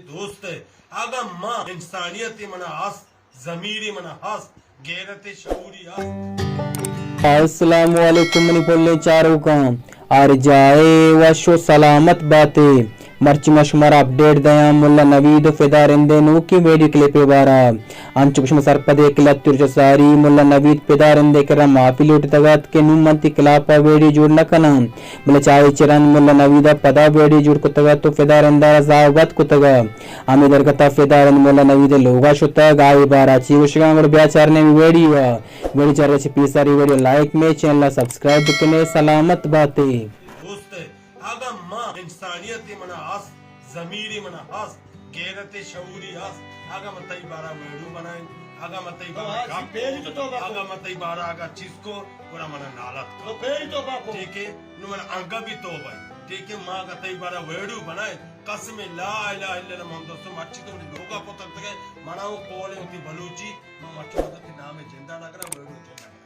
दोस्त है आगा माँ इंसानियत मन हस जमीरी मन हस गैरत शऊरी हस। अस्सलाम वालेकुम मनी बोलने चारों का आर जाए वशो सलामत बातें मर्ची मशमर अपडेट दया मुल्ला नवीद फिदारिंदे नु की वीडियो क्लिप बारा अंचुपशम सरपदे किलत्तुर जसारी मुल्ला नवीद फिदारिंदे करा माफी लूट तगत के नु मंती क्लापा वीडियो जुड़ न कना मुल्ला चाय चिरन मुल्ला नवीदा पदा वीडियो जुड़ को तगत तो फिदारिंदा जावत को तगा अमीदर कता फिदारिंद मुल्ला नवीद लोगा शुता गाय बारा ची उशगांगड़ ब्याचारने वीडियो चार पीसारी वीडियो लाइक में चैनल सब्सक्राइब करने सलामत बातें दोस्त है आगा माँ इंसानियत मन हस जमीरी मन हस गैरत शऊरी हस आगा मतई बारा वेड़ू बनाए आगा मतई बारा आगा मतई बारा आगा चिस्को पूरा मन नालत तो पेज तो बापू ठीक है नु मन अंगा भी तो भाई ठीक है माँ का तई बारा वेड़ू बनाए कसम ला इलाहा इल्लल्लाह मोहम्मद मच्छी तो लोगा पोतक तक मनाओ कोले होती बलूची मच्छी तो नाम है जिंदा लग रहा वेड़ू